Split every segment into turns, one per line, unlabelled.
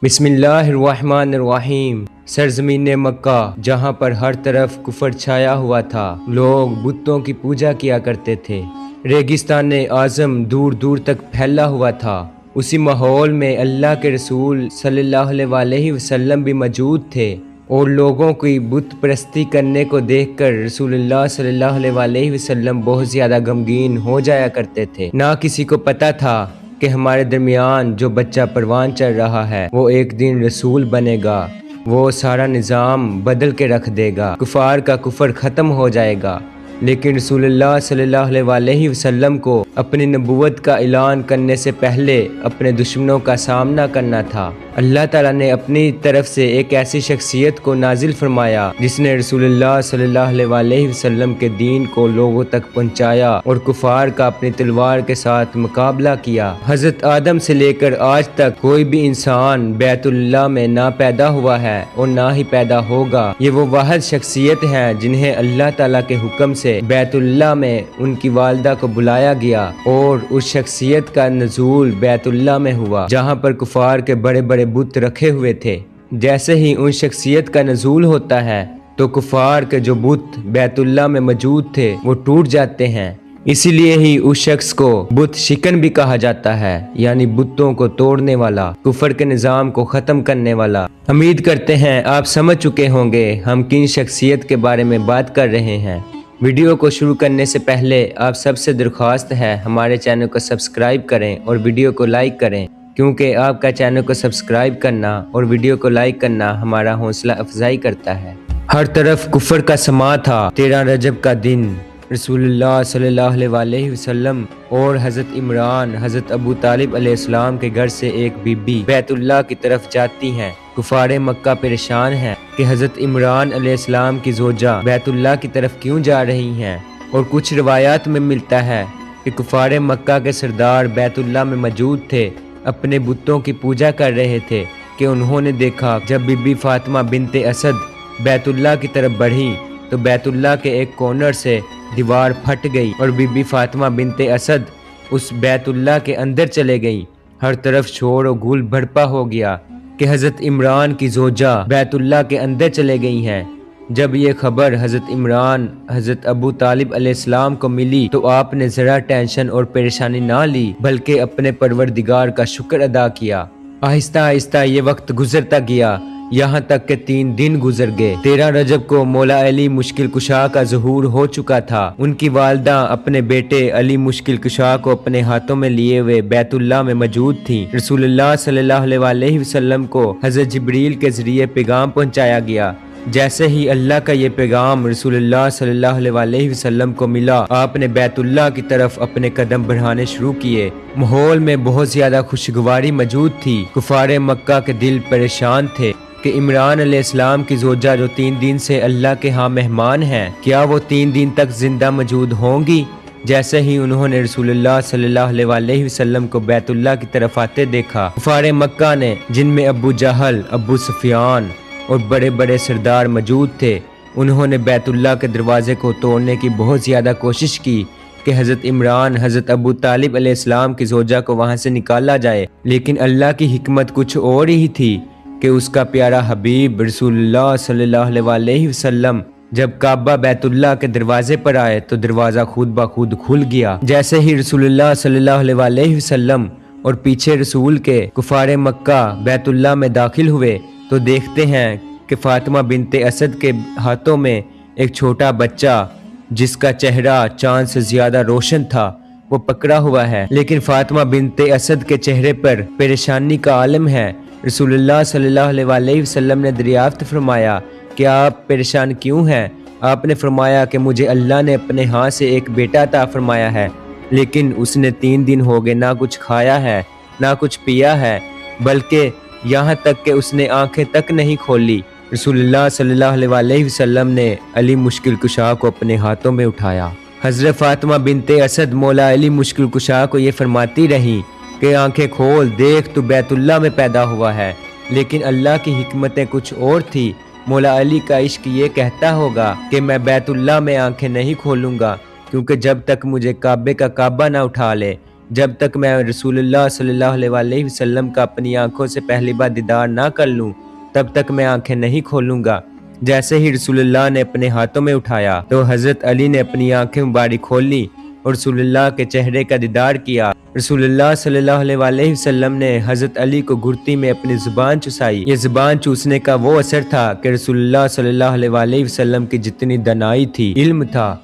بسم اللہ الرحمن الرحیم۔ سرزمین مکہ جہاں پر ہر طرف کفر چھایا ہوا تھا، لوگ بتوں کی پوجا کیا کرتے تھے، ریگستان اعظم دور دور تک پھیلا ہوا تھا، اسی ماحول میں اللہ کے رسول صلی اللہ علیہ وسلم بھی موجود تھے، اور لوگوں کی بت پرستی کرنے کو دیکھ کر رسول اللہ صلی اللہ علیہ وسلم بہت زیادہ غمگین ہو جایا کرتے تھے۔ نہ کسی کو پتہ تھا کہ ہمارے درمیان جو بچہ پروان چڑھ رہا ہے وہ ایک دن رسول بنے گا، وہ سارا نظام بدل کے رکھ دے گا، کفار کا کفر ختم ہو جائے گا۔ لیکن رسول اللہ صلی اللہ علیہ وسلم کو اپنی نبوت کا اعلان کرنے سے پہلے اپنے دشمنوں کا سامنا کرنا تھا۔ اللہ تعالیٰ نے اپنی طرف سے ایک ایسی شخصیت کو نازل فرمایا جس نے رسول اللہ صلی اللہ علیہ وسلم کے دین کو لوگوں تک پہنچایا اور کفار کا اپنی تلوار کے ساتھ مقابلہ کیا۔ حضرت آدم سے لے کر آج تک کوئی بھی انسان بیت اللہ میں نہ پیدا ہوا ہے اور نہ ہی پیدا ہوگا۔ یہ وہ واحد شخصیت ہیں جنہیں اللہ تعالیٰ کے حکم سے بیت اللہ میں ان کی والدہ کو بلایا گیا، اور اس شخصیت کا نزول بیت اللہ میں ہوا جہاں پر کفار کے بڑے بڑے بت رکھے ہوئے تھے۔ جیسے ہی ان شخصیت کا نزول ہوتا ہے تو کفار کے جو بت بیت اللہ میں موجود تھے وہ ٹوٹ جاتے ہیں۔ اسی لیے ہی اس شخص کو بت شکن بھی کہا جاتا ہے، یعنی بتوں کو توڑنے والا، کفر کے نظام کو ختم کرنے والا۔ امید کرتے ہیں آپ سمجھ چکے ہوں گے ہم کن شخصیت کے بارے میں بات کر رہے ہیں۔ ویڈیو کو شروع کرنے سے پہلے آپ سب سے درخواست ہے ہمارے چینل کو سبسکرائب کریں اور ویڈیو کو لائک کریں، کیونکہ آپ کا چینل کو سبسکرائب کرنا اور ویڈیو کو لائک کرنا ہمارا حوصلہ افزائی کرتا ہے۔ ہر طرف کفر کا سما تھا۔ 13 رجب کا دن رسول اللہ صلی اللہ علیہ وسلم اور حضرت عمران، حضرت ابو طالب علیہ السلام کے گھر سے ایک بی بی بیت اللہ کی طرف جاتی ہیں۔ کفار مکہ پریشان ہیں کہ حضرت عمران علیہ السلام کی زوجہ بیت اللہ کی طرف کیوں جا رہی ہیں، اور کچھ روایات میں ملتا ہے کہ کفار مکہ کے سردار بیت اللہ میں موجود تھے، اپنے بتوں کی پوجا کر رہے تھے کہ انہوں نے دیکھا جب بی بی فاطمہ بنت اسد بیت اللہ کی طرف بڑھی تو بیت اللہ کے ایک کارنر سے دیوار پھٹ گئی اور بی بی فاطمہ بنت اسد اس بیت اللہ کے اندر چلے گئیں۔ ہر طرف شور و گل بھڑپا ہو گیا کہ حضرت عمران کی زوجہ بیت اللہ کے اندر چلے گئی ہیں۔ جب یہ خبر حضرت عمران، حضرت ابو طالب علیہ السلام کو ملی تو آپ نے ذرا ٹینشن اور پریشانی نہ لی، بلکہ اپنے پروردگار کا شکر ادا کیا۔ آہستہ آہستہ یہ وقت گزرتا گیا، یہاں تک کہ 3 دن گزر گئے۔ 13 رجب کو مولا علی مشکل کشا کا ظہور ہو چکا تھا۔ ان کی والدہ اپنے بیٹے علی مشکل کشا کو اپنے ہاتھوں میں لیے ہوئے بیت اللہ میں موجود تھیں۔ رسول اللہ صلی اللہ علیہ وسلم کو حضرت جبریل کے ذریعے پیغام پہنچایا گیا۔ جیسے ہی اللہ کا یہ پیغام رسول اللہ صلی اللہ علیہ وسلم کو ملا، آپ نے بیت اللہ کی طرف اپنے قدم بڑھانے شروع کیے۔ ماحول میں بہت زیادہ خوشگواری موجود تھی۔ کفار مکہ کے دل پریشان تھے کہ عمران علیہ السلام کی زوجہ جو 3 دن سے اللہ کے ہاں مہمان ہیں، کیا وہ 3 دن تک زندہ موجود ہوں گی؟ جیسے ہی انہوں نے رسول اللہ صلی اللہ علیہ وسلم کو بیت اللہ کی طرف آتے دیکھا، کفار مکہ نے، جن میں ابو جہل، ابو سفیان اور بڑے بڑے سردار موجود تھے، انہوں نے بیت اللہ کے دروازے کو توڑنے کی بہت زیادہ کوشش کی کہ حضرت عمران، حضرت ابو طالب علیہ السلام کی زوجہ کو وہاں سے نکالا جائے۔ لیکن اللہ کی حکمت کچھ اور ہی تھی کہ اس کا پیارا حبیب رسول اللہ صلی اللہ علیہ وسلم جب کعبہ بیت اللہ کے دروازے پر آئے تو دروازہ خود بخود کھل گیا۔ جیسے ہی رسول اللہ صلی اللہ علیہ وسلم اور پیچھے رسول کے کفار مکہ بیت اللہ میں داخل ہوئے تو دیکھتے ہیں کہ فاطمہ بنت اسد کے ہاتھوں میں ایک چھوٹا بچہ جس کا چہرہ چاند سے زیادہ روشن تھا وہ پکڑا ہوا ہے، لیکن فاطمہ بنت اسد کے چہرے پر پریشانی کا عالم ہے۔ رسول اللہ صلی اللہ علیہ وسلم نے دریافت فرمایا کہ آپ پریشان کیوں ہیں؟ آپ نے فرمایا کہ مجھے اللہ نے اپنے ہاں سے ایک بیٹا عطا فرمایا ہے، لیکن اس نے 3 دن ہو گئے نہ کچھ کھایا ہے نہ کچھ پیا ہے، بلکہ یہاں تک کہ اس نے آنکھیں تک نہیں کھولی۔ رسول اللہ صلی اللہ علیہ وسلم نے علی مشکل کشا کو اپنے ہاتھوں میں اٹھایا۔ حضرت فاطمہ بنت اسد مولا علی مشکل کشا کو یہ فرماتی رہیں کہ آنکھیں کھول، دیکھ تو بیت اللہ میں پیدا ہوا ہے، لیکن اللہ کی حکمتیں کچھ اور تھی۔ مولا علی کا عشق یہ کہتا ہوگا کہ میں بیت اللہ میں آنکھیں نہیں کھولوں گا، کیونکہ جب تک مجھے کعبے کا کعبہ نہ اٹھا لے جب تک میں رسول اللہ صلی اللہ علیہ وسلم کا اپنی آنکھوں سے پہلی بار دیدار نہ کر لوں تب تک میں آنکھیں نہیں کھولوں گا۔ جیسے ہی رسول اللہ نے اپنے ہاتھوں میں اٹھایا تو حضرت علی نے اپنی آنکھیں مبارک کھول لی اور رسول اللہ کے چہرے کا دیدار کیا۔ رسول اللہ صلی اللہ علیہ وسلم نے حضرت علی کو گھڑتی میں اپنی زبان چوسائی۔ یہ زبان چوسنے کا وہ اثر تھا کہ رسول اللہ صلی اللہ علیہ وسلم کی جتنی دانائی تھی، علم تھا،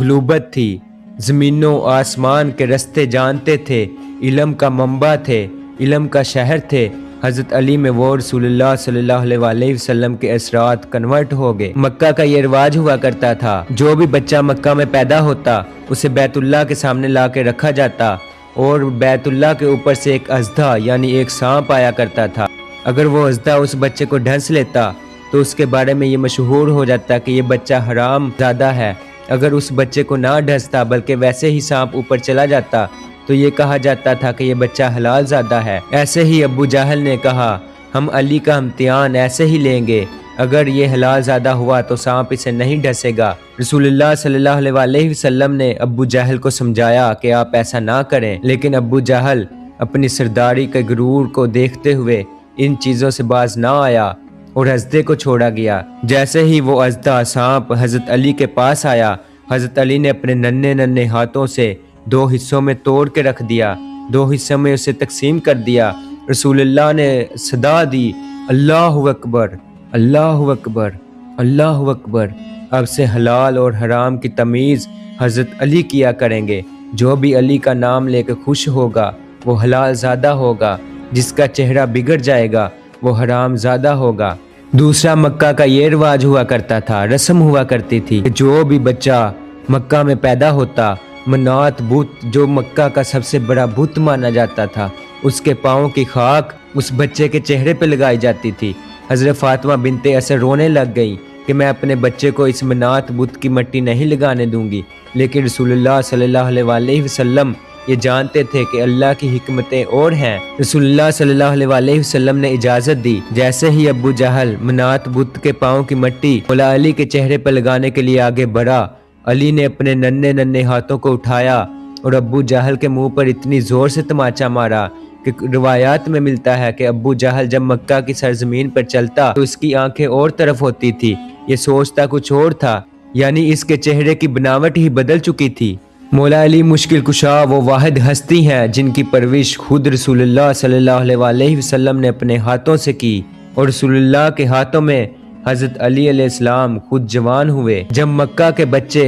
غلوبت تھی، زمینوں آسمان کے رستے جانتے تھے، علم کا منبع تھے، علم کا شہر تھے، حضرت علی میں وہ رسول اللہ صلی اللہ علیہ وسلم کے اثرات کنورٹ ہو گئے۔ مکہ کا یہ رواج ہوا کرتا تھا، جو بھی بچہ مکہ میں پیدا ہوتا اسے بیت اللہ کے سامنے لا کے رکھا جاتا اور بیت اللہ کے اوپر سے ایک اژدھا یعنی ایک سانپ آیا کرتا تھا۔ اگر وہ اژدھا اس بچے کو ڈھنس لیتا تو اس کے بارے میں یہ مشہور ہو جاتا کہ یہ بچہ حرام زادہ ہے۔ اگر اس بچے کو نہ ڈھنستا بلکہ ویسے ہی سانپ اوپر چلا جاتا تو یہ کہا جاتا تھا کہ یہ بچہ حلال زادہ ہے۔ ایسے ہی ابو جہل نے کہا ہم علی کا امتحان ایسے ہی لیں گے، اگر یہ حلال زادہ ہوا تو سانپ اسے نہیں ڈھسے گا۔ رسول اللہ صلی اللہ علیہ وسلم نے ابو جہل کو سمجھایا کہ آپ ایسا نہ کریں، لیکن ابو جہل اپنی سرداری کے غرور کو دیکھتے ہوئے ان چیزوں سے باز نہ آیا اور اژدھے کو چھوڑا گیا۔ جیسے ہی وہ اژدھا سانپ حضرت علی کے پاس آیا، حضرت علی نے اپنے ننھے ننھے ہاتھوں سے 2 حصوں میں توڑ کے رکھ دیا، 2 حصوں میں اسے تقسیم کر دیا۔ رسول اللہ نے صدا دی اللہ اکبر، اللہ اکبر، اللہ اکبر۔ اب سے حلال اور حرام کی تمیز حضرت علی کیا کریں گے۔ جو بھی علی کا نام لے کے خوش ہوگا وہ حلال زادہ ہوگا، جس کا چہرہ بگڑ جائے گا وہ حرام زادہ ہوگا۔ دوسرا مکہ کا یہ رواج ہوا کرتا تھا، رسم ہوا کرتی تھی کہ جو بھی بچہ مکہ میں پیدا ہوتا، منات بت جو مکہ کا سب سے بڑا بت مانا جاتا تھا، اس کے پاؤں کی خاک اس بچے کے چہرے پہ لگائی جاتی تھی۔ حضرت فاطمہ بنت اسد رونے لگ گئی کہ میں اپنے بچے کو اس منات بت کی مٹی نہیں لگانے دوں گی، لیکن رسول اللہ صلی اللہ علیہ وسلم یہ جانتے تھے کہ اللہ کی حکمتیں اور ہیں۔ رسول اللہ صلی اللہ علیہ وسلم نے اجازت دی۔ جیسے ہی ابو جہل منات بت کے پاؤں کی مٹی مولا علی کے چہرے پر لگانے کے لیے آگے بڑھا، علی نے اپنے ننھے ننھے ہاتھوں کو اٹھایا اور ابو جہل کے منہ پر اتنی زور سے تماچا مارا کہ روایات میں ملتا ہے کہ ابو جہل جب مکہ کی سرزمین پر چلتا تو اس کی آنکھیں اور طرف ہوتی تھی، یہ سوچتا کچھ اور تھا، یعنی اس کے چہرے کی بناوٹ ہی بدل چکی تھی۔ مولا علی مشکل کشا وہ واحد ہستی ہیں جن کی پرورش خود رسول اللہ صلی اللہ علیہ وسلم نے اپنے ہاتھوں سے کی، اور رسول اللہ کے ہاتھوں میں حضرت علی علیہ السلام خود جوان ہوئے۔ جب مکہ کے بچے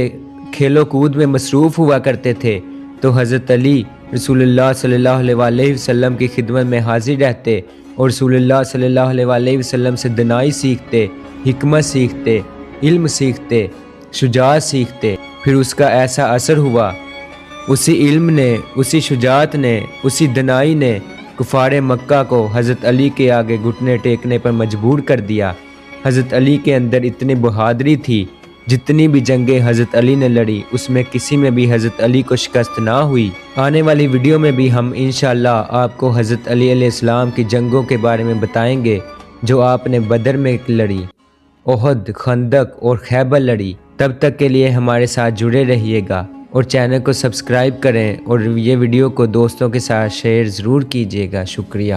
کھیل و کود میں مصروف ہوا کرتے تھے تو حضرت علی رسول اللہ صلی اللہ علیہ وسلم کی خدمت میں حاضر رہتے اور رسول اللہ صلی اللہ علیہ وسلم سے دنائی سیکھتے، حکمت سیکھتے، علم سیکھتے، شجاعت سیکھتے۔ پھر اس کا ایسا اثر ہوا، اسی علم نے، اسی شجاعت نے، اسی دنائی نے کفار مکہ کو حضرت علی کے آگے گھٹنے ٹیکنے پر مجبور کر دیا۔ حضرت علی کے اندر اتنی بہادری تھی، جتنی بھی جنگیں حضرت علی نے لڑی اس میں کسی میں بھی حضرت علی کو شکست نہ ہوئی۔ آنے والی ویڈیو میں بھی ہم انشاءاللہ آپ کو حضرت علی علیہ السلام کی جنگوں کے بارے میں بتائیں گے جو آپ نے بدر میں لڑی، احد، خندق اور خیبر لڑی۔ تب تک کے لیے ہمارے ساتھ جڑے رہیے گا اور چینل کو سبسکرائب کریں اور یہ ویڈیو کو دوستوں کے ساتھ شیئر ضرور کیجیے گا۔ شکریہ۔